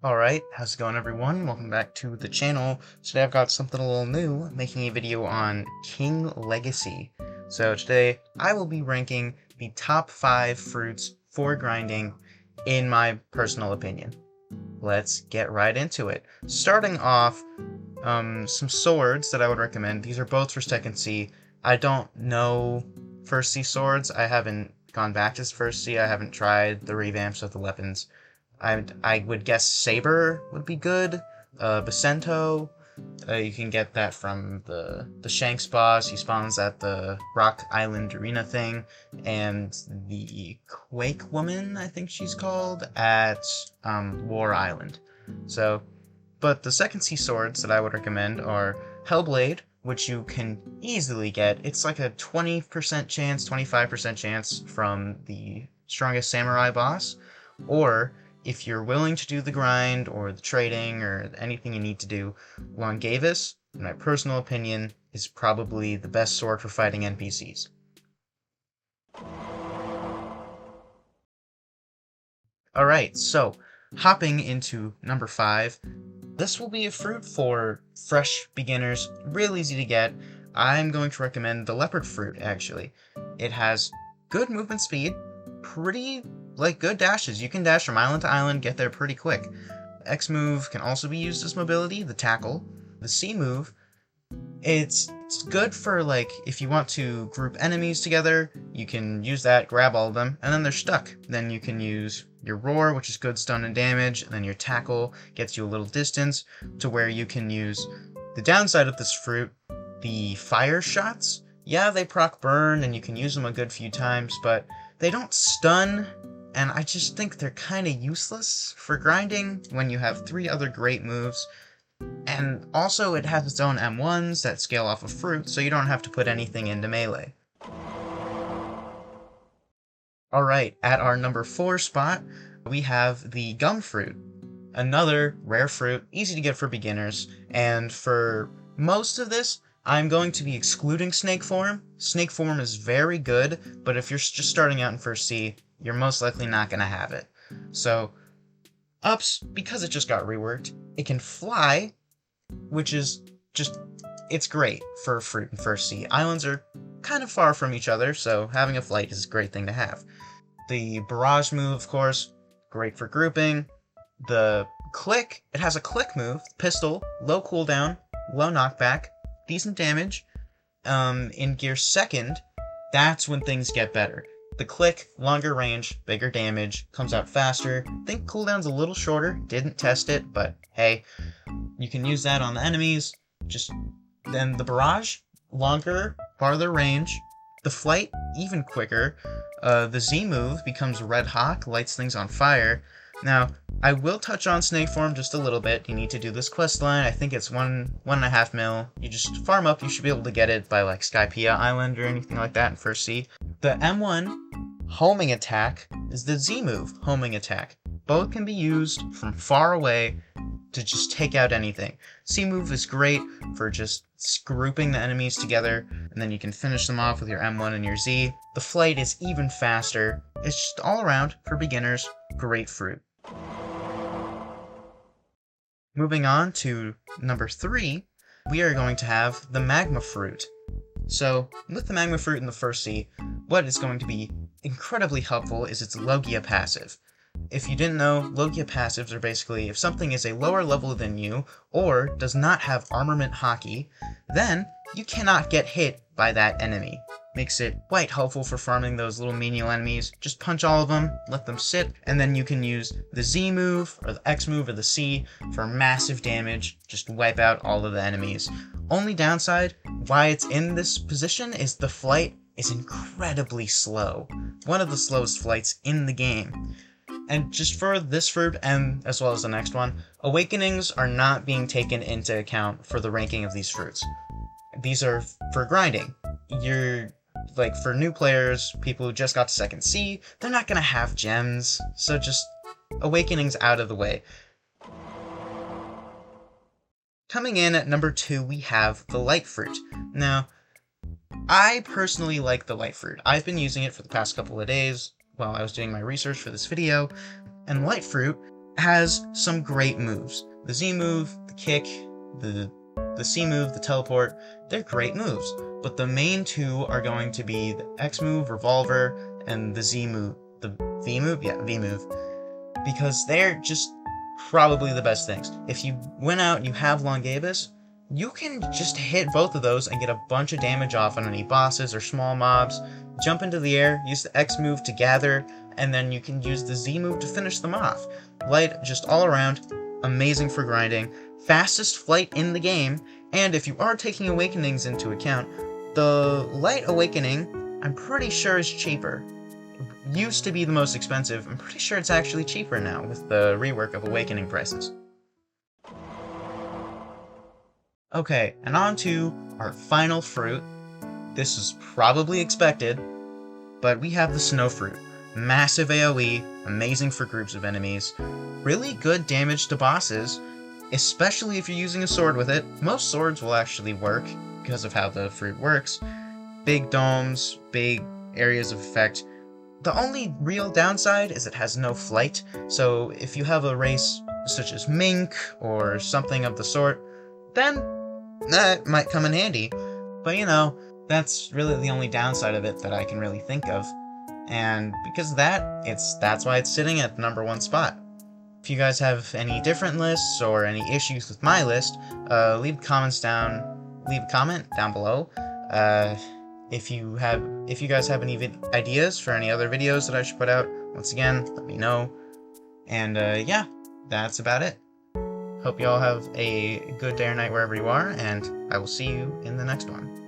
Alright, how's it going everyone? Welcome back to the channel. Today I've got something a little new, making a video on King Legacy. So today I will be ranking the top 5 fruits for grinding in my personal opinion. Let's get right into it. Starting off, some swords that I would recommend. These are both for second C. I don't know first C swords. I haven't gone back to first C. I haven't tried the revamps of the weapons. I would guess Saber would be good. Basento, you can get that from the Shanks boss. He spawns at the Rock Island Arena thing, and the Quake Woman, I think she's called, at War Island. So, but the second C swords that I would recommend are Hellblade, which you can easily get. It's like a 20% chance, 25% chance from the strongest samurai boss, or if you're willing to do the grind or the trading or anything you need to do, Longavis, in my personal opinion, is probably the best sword for fighting NPCs. Alright, so hopping into number 5, this will be a fruit for fresh beginners, real easy to get. I'm going to recommend the Leopard fruit, actually. It has good movement speed, pretty good dashes. You can dash from island to island, get there pretty quick. X move can also be used as mobility, the tackle. The C move, it's good for if you want to group enemies together, you can use that, grab all of them, and then they're stuck. Then you can use your roar, which is good stun and damage, and then your tackle gets you a little distance to where you can use the downside of this fruit, the fire shots. Yeah, they proc burn and you can use them a good few times, but they don't stun, and I just think they're kind of useless for grinding when you have 3 other great moves. And also it has its own M1s that scale off of fruit, so you don't have to put anything into melee. Alright, at our number 4 spot, we have the gum fruit. Another rare fruit, easy to get for beginners, and for most of this, I'm going to be excluding snake form. Snake form is very good, but if you're just starting out in first C, you're most likely not going to have it. So, ups, because it just got reworked, it can fly, which is it's great for fruit in first C. Islands are kind of far from each other, so having a flight is a great thing to have. The barrage move, of course, great for grouping. The click, it has a click move, pistol, low cooldown, low knockback, decent damage. In gear second, that's when things get better. The click, longer range, bigger damage, comes out faster. I think cooldown's a little shorter, didn't test it, but hey, you can use that on the enemies. Then the barrage, longer, farther range. The flight, even quicker. The Z move becomes red hot, lights things on fire. Now, I will touch on snake form just a little bit. You need to do this quest line. I think it's 1.5 mil. You just farm up. You should be able to get it by Skypea Island or anything like that in first C. The M1 homing attack is the Z move homing attack. Both can be used from far away to just take out anything. C move is great for just grouping the enemies together, and then you can finish them off with your M1 and your Z. The flight is even faster. It's just all around, for beginners, great fruit. Moving on to number 3, we are going to have the Magma fruit. So, with the Magma fruit in the first C, what is going to be incredibly helpful is its Logia passive. If you didn't know, Logia passives are basically if something is a lower level than you, or does not have armament hockey, then you cannot get hit by that enemy. Makes it quite helpful for farming those little menial enemies. Just punch all of them, let them sit, and then you can use the Z move, or the X move, or the C for massive damage. Just wipe out all of the enemies. Only downside, why it's in this position, is the flight is incredibly slow. One of the slowest flights in the game. And just for this fruit, and as well as the next one, awakenings are not being taken into account for the ranking of these fruits. These are for grinding. For new players, people who just got to second C, they're not gonna have gems, so just awakenings out of the way. Coming in at number 2, we have the light fruit. Now, I personally like the light fruit. I've been using it for the past couple of days while I was doing my research for this video, and light fruit has some great moves. The Z move, the kick, the C move, the teleport, they're great moves. But the main two are going to be the X move, revolver, and the Z move. The V move? Yeah, V move. Because they're just probably the best things. If you went out and you have Longabus, you can just hit both of those and get a bunch of damage off on any bosses or small mobs. Jump into the air, use the X move to gather, and then you can use the Z move to finish them off. Light just all around, amazing for grinding, fastest flight in the game, and if you are taking Awakenings into account, the Light Awakening, I'm pretty sure is cheaper. It used to be the most expensive. I'm pretty sure it's actually cheaper now with the rework of Awakening prices. Okay, and on to our final fruit. This is probably expected, but we have the Snow Fruit. Massive AoE, amazing for groups of enemies, really good damage to bosses, especially if you're using a sword with it. Most swords will actually work because of how the fruit works. Big domes, big areas of effect. The only real downside is it has no flight, so if you have a race such as Mink or something of the sort, then that might come in handy. But you know, that's really the only downside of it that I can really think of. And because of that, that's why it's sitting at the #1 spot. If you guys have any different lists or any issues with my list, leave a comment down below. If you guys have any ideas for any other videos that I should put out, once again, let me know. And yeah, that's about it. Hope you all have a good day or night wherever you are, and I will see you in the next one.